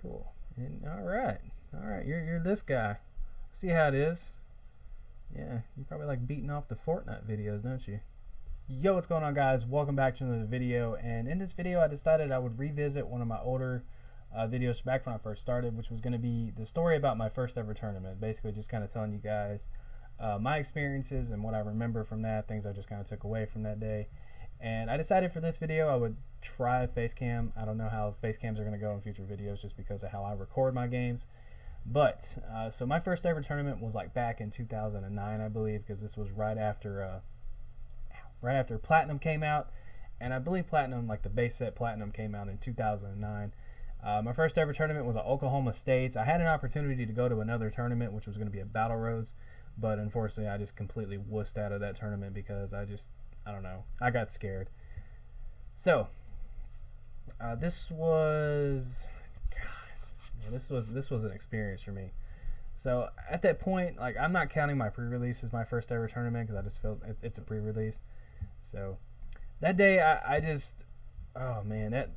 Cool. And all right, you're this guy. See how it is. Yeah, you probably like beating off the Fortnite videos, don't you? Yo, what's going on, guys? Welcome back to another video. And in this video, I decided I would revisit one of my older videos back when I first started, which was going to be the story about my first ever tournament. Basically, just kind of telling you guys my experiences and what I remember from that, things I just kind of took away from that day. And I decided for this video I would try face cam. I don't know how face cams are going to go in future videos just because of how I record my games. But so my first ever tournament was like back in 2009, I believe, because this was right after Platinum came out, and I believe Platinum, like the base set Platinum, came out in 2009. My first ever tournament was at Oklahoma State's. I had an opportunity to go to another tournament, which was going to be at Battle Roads, but unfortunately I just completely wussed out of that tournament because I don't know, I got scared. So this was an experience for me. So at that point, like, I'm not counting my pre-release as my first ever tournament because I just felt it's a pre-release. So that day I just, oh man, that,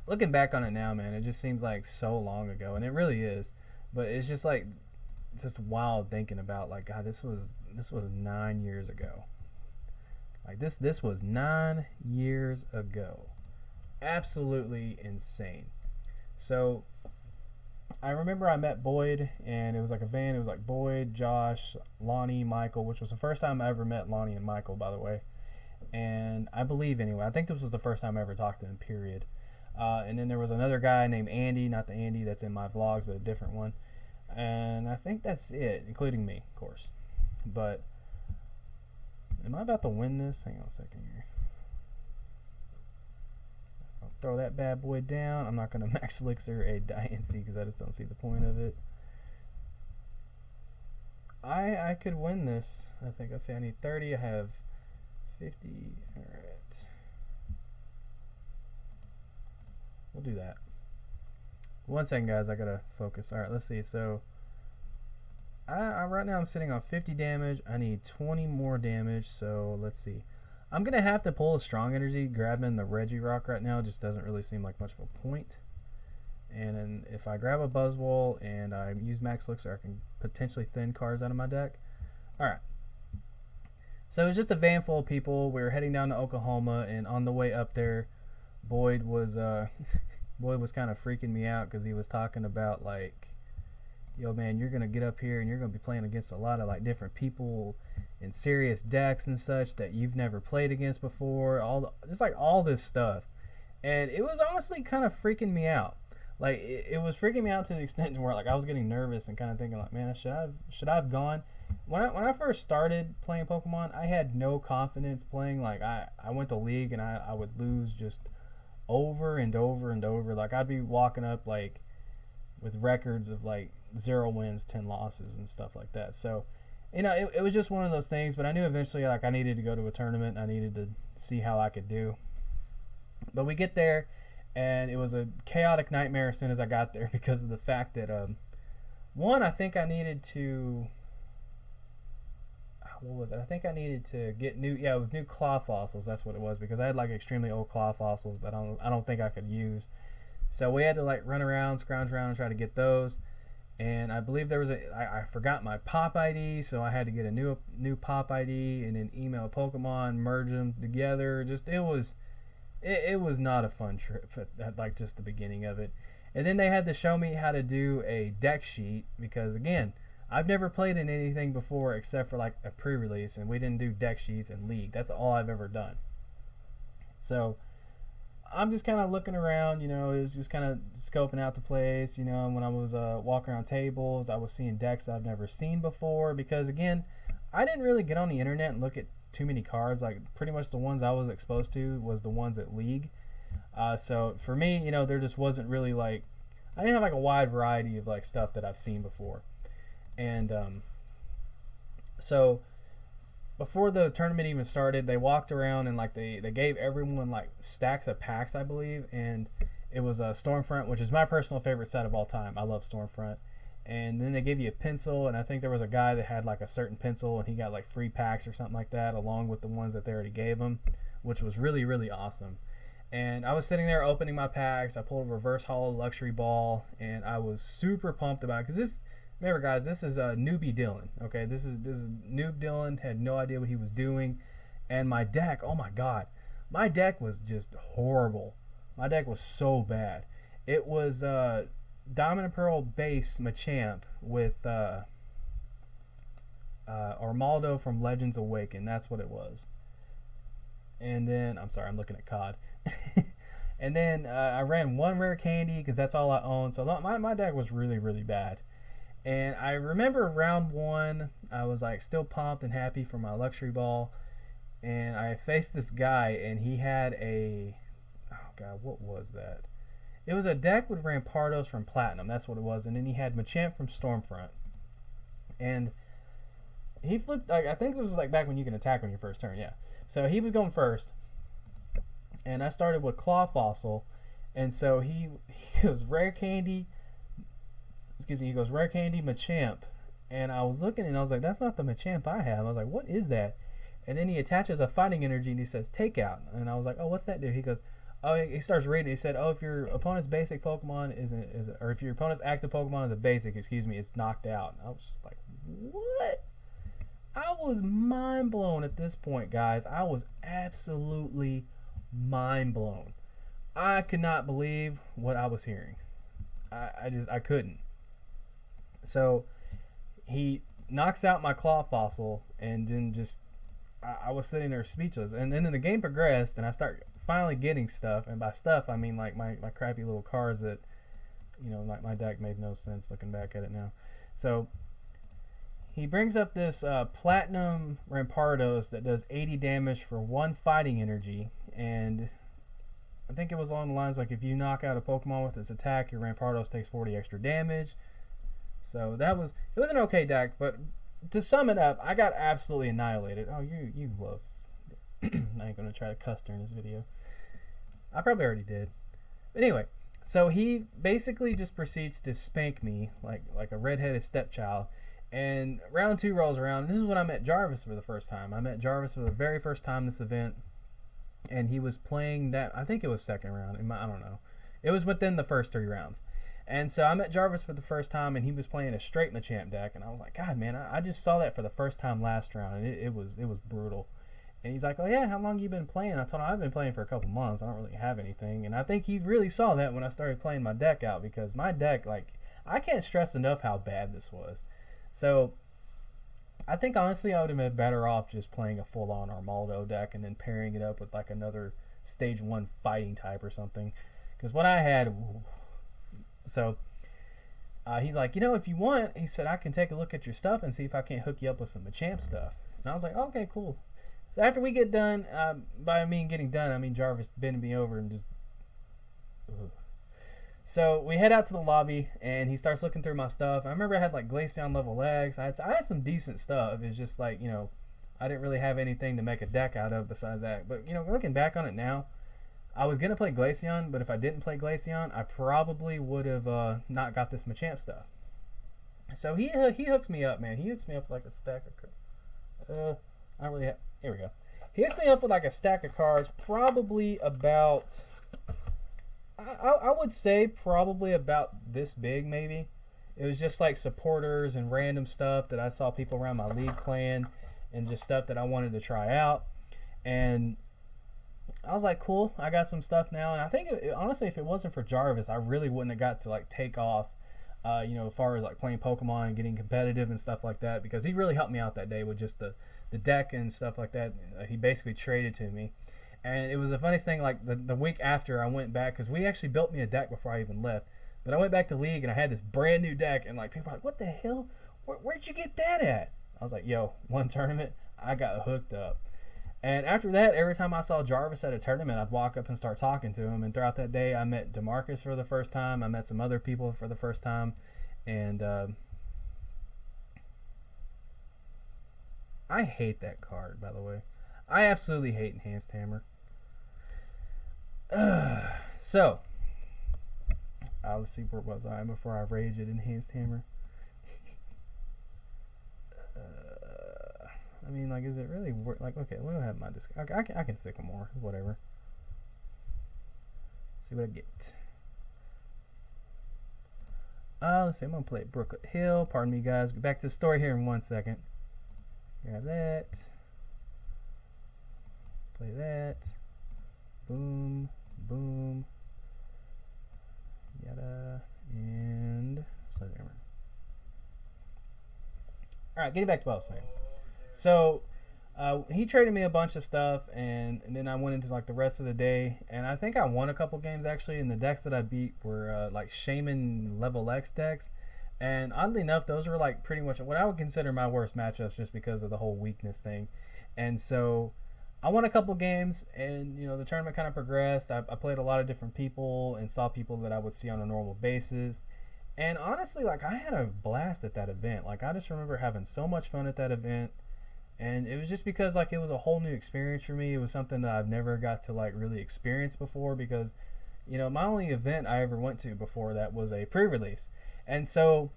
looking back on it now, man, it just seems like so long ago, and it really is. But it's just like, it's just wild thinking about, like, God, this was 9 years ago. Like, this was 9 years ago. Absolutely insane. So I remember I met Boyd, and it was like a van. It was like Boyd, Josh, Lonnie, Michael, which was the first time I ever met Lonnie and Michael, by the way. And I believe, anyway, I think this was the first time I ever talked to them, period. And then there was another guy named Andy, not the Andy that's in my vlogs, but a different one. And I think that's it, including me, of course. But am I about to win this? Hang on a second here. I'll throw that bad boy down. I'm not going to max elixir a Diancie because I just don't see the point of it. I could win this. I think, let's see, I need 30. I have 50. All right. We'll do that. 1 second, guys. I got to focus. All right, let's see. So right now I'm sitting on 50 damage. I need 20 more damage. So let's see. I'm going to have to pull a strong energy. Grabbing the Regirock right now just doesn't really seem like much of a point. And then if I grab a Buzzwole and I use Max Elixir, I can potentially thin cards out of my deck. Alright. So it was just a van full of people. We were heading down to Oklahoma, and on the way up there, Boyd was kind of freaking me out because he was talking about, like, yo, man, you're going to get up here and you're going to be playing against a lot of, like, different people in serious decks and such that you've never played against before. Just like all this stuff. And it was honestly kind of freaking me out. Like, it was freaking me out to the extent to where, like, I was getting nervous and kind of thinking, like, man, should I have gone? When I first started playing Pokemon, I had no confidence playing. Like, I went to League and I would lose just over and over and over. Like, I'd be walking up, like, with records of, like, 0 wins, 10 losses and stuff like that. So, you know, it was just one of those things. But I knew eventually, like, I needed to go to a tournament. I needed to see how I could do. But we get there, and it was a chaotic nightmare as soon as I got there because of the fact that, one, I think I needed to, what was it? I think I needed to get new, yeah, it was new claw fossils. That's what it was, because I had, like, extremely old claw fossils that I don't think I could use. So we had to, like, run around, scrounge around, and try to get those. And I believe there was I forgot my pop ID, so I had to get a new pop ID and then email Pokemon, merge them together. Just, it was not a fun trip at like just the beginning of it. And then they had to show me how to do a deck sheet because, again, I've never played in anything before except for like a pre-release, and we didn't do deck sheets in League. That's all I've ever done. So I'm just kind of looking around, you know, it was just kind of scoping out the place, you know. When I was walking around tables, I was seeing decks I've never seen before because, again, I didn't really get on the internet and look at too many cards. Like, pretty much the ones I was exposed to was the ones at League. So for me, you know, there just wasn't really, like, I didn't have like a wide variety of like stuff that I've seen before. And so before the tournament even started, they walked around and, like, they gave everyone, like, stacks of packs, I believe, and it was a Stormfront, which is my personal favorite set of all time. I love Stormfront. And then they gave you a pencil, and I think there was a guy that had, like, a certain pencil, and he got, like, free packs or something like that, along with the ones that they already gave him, which was really, really awesome. And I was sitting there opening my packs. I pulled a reverse hollow luxury ball, and I was super pumped about it because this. Remember, guys, this is a newbie Dylan. Okay, this is noob Dylan, had no idea what he was doing, and my deck. Oh my God, my deck was just horrible. My deck was so bad. It was Diamond and Pearl base Machamp with Armaldo from Legends Awaken. That's what it was. And then I'm sorry, I'm looking at COD. And then I ran one rare candy because that's all I own. So my deck was really, really bad. And I remember round one, I was like still pumped and happy for my luxury ball. And I faced this guy, and he had oh God, what was that? It was a deck with Rampardos from Platinum. That's what it was. And then he had Machamp from Stormfront. And he flipped, like, I think this was like back when you can attack on your first turn, yeah. So he was going first. And I started with Claw Fossil. And so he goes Rare Candy. Excuse me, he goes Rare Candy, Machamp. And I was looking and I was like, that's not the Machamp I have. I was like, what is that? And then he attaches a fighting energy and he says, Takeout. And I was like, oh, what's that do? He goes, oh, he starts reading. He said, oh, if your opponent's basic Pokemon or if your opponent's active Pokemon is a basic, it's knocked out. And I was just like, what? I was mind blown at this point, guys. I was absolutely mind blown. I could not believe what I was hearing. I couldn't. So he knocks out my Claw Fossil, and then just I was sitting there speechless. And then the game progressed, and I start finally getting stuff. And by stuff, I mean like my crappy little cards that, you know, like my deck made no sense looking back at it now. So he brings up this Platinum Rampardos that does 80 damage for 1 fighting energy. And I think it was along the lines like if you knock out a Pokemon with its attack, your Rampardos takes 40 extra damage. So it was an okay deck, but to sum it up, I got absolutely annihilated. Oh, you love. I ain't gonna try to cuss during this video. I probably already did. But anyway, so he basically just proceeds to spank me like a redheaded stepchild. And round 2 rolls around. And this is when I met Jarvis for the first time. I met Jarvis for the very first time this event, and he was playing that. I think it was second round. I don't know. It was within the first 3 rounds. And so I met Jarvis for the first time, and he was playing a straight Machamp deck, and I was like, God, man, I just saw that for the first time last round, and it was brutal. And he's like, oh yeah, how long you been playing? I told him I've been playing for a couple months. I don't really have anything, and I think he really saw that when I started playing my deck out, because my deck, like, I can't stress enough how bad this was. So I think honestly I would have been better off just playing a full-on Armaldo deck and then pairing it up with like another stage 1 fighting type or something, because what I had. So he's like, you know, if you want, he said, I can take a look at your stuff and see if I can't hook you up with some Machamp stuff. And I was like, okay, cool. So after we get done, by getting done, I mean Jarvis bending me over and just. Ugh. So we head out to the lobby, and he starts looking through my stuff. I remember I had like Glaceon level X. I had some decent stuff. It's just like, you know, I didn't really have anything to make a deck out of besides that. But, you know, looking back on it now, I was going to play Glaceon, but if I didn't play Glaceon, I probably would have not got this Machamp stuff. So he hooks me up, man. He hooks me up with like a stack of cards. I don't really have... Here we go. He hooks me up with like a stack of cards, probably about... I would say probably about this big, maybe. It was just like supporters and random stuff that I saw people around my league playing, and just stuff that I wanted to try out. And I was like, cool, I got some stuff now. And I think, honestly, if it wasn't for Jarvis, I really wouldn't have got to like take off, you know, as far as like playing Pokemon and getting competitive and stuff like that, because he really helped me out that day with just the deck and stuff like that. He basically traded to me. And it was the funniest thing, like the week after I went back, because we actually built me a deck before I even left. But I went back to League and I had this brand new deck, and like people were like, what the hell? Where'd you get that at? I was like, yo, one tournament, I got hooked up. And after that, every time I saw Jarvis at a tournament, I'd walk up and start talking to him. And throughout that day, I met DeMarcus for the first time. I met some other people for the first time. And I hate that card, by the way. I absolutely hate Enhanced Hammer. So, let's see, where was I before I rage at Enhanced Hammer? I mean, like, is it really worth? Like, okay, we don't have my disc. I can Sycamore, whatever. See what I get. Let's see. I'm gonna play Brookwood Hill. Pardon me, guys. Get back to the story here in 1 second. Grab that. Play that. Boom, boom. Yada and Sledgehammer. All right, getting back to what I was saying. So he traded me a bunch of stuff, and then I went into like the rest of the day, and I think I won a couple games actually. And the decks that I beat were like Shaman level X decks, and oddly enough, those were like pretty much what I would consider my worst matchups, just because of the whole weakness thing. And so I won a couple games, and the tournament kind of progressed. I played a lot of different people and saw people that I would see on a normal basis. And honestly, like, I had a blast at that event. Like, I just remember having so much fun at that event. And it was just because, like, it was a whole new experience for me. It was something that I've never got to, like, really experience before, because, my only event I ever went to before that was a pre-release. And so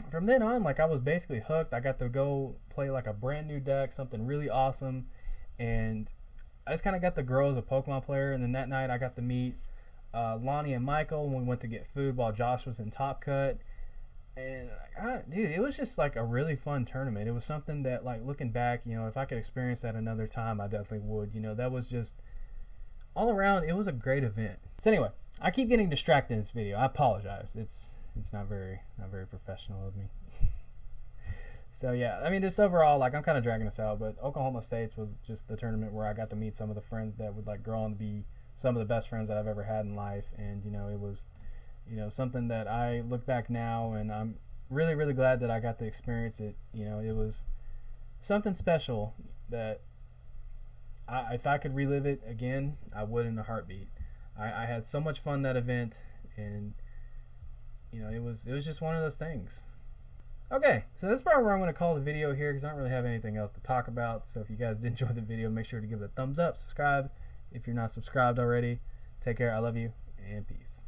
from then on, like, I was basically hooked. I got to go play, like, a brand new deck, something really awesome. And I just kind of got to grow as a Pokemon player. And then that night I got to meet Lonnie and Michael when we went to get food while Josh was in Top Cut. And dude, it was just like a really fun tournament. It was something that, like, looking back, if I could experience that another time, I definitely would. That was just all around. It was a great event. So anyway, I keep getting distracted in this video. I apologize. It's not very professional of me. So yeah, I mean, just overall, like, I'm kind of dragging this out, but Oklahoma State's was just the tournament where I got to meet some of the friends that would, like, grow on to be some of the best friends that I've ever had in life. And it was something that I look back now, and I'm really, really glad that I got to experience it. It was something special that if I could relive it again, I would in a heartbeat. I had so much fun that event, and it was just one of those things. Okay, so that's probably where I'm going to call the video here, because I don't really have anything else to talk about. So if you guys did enjoy the video, make sure to give it a thumbs up, subscribe if you're not subscribed already. Take care, I love you, and peace.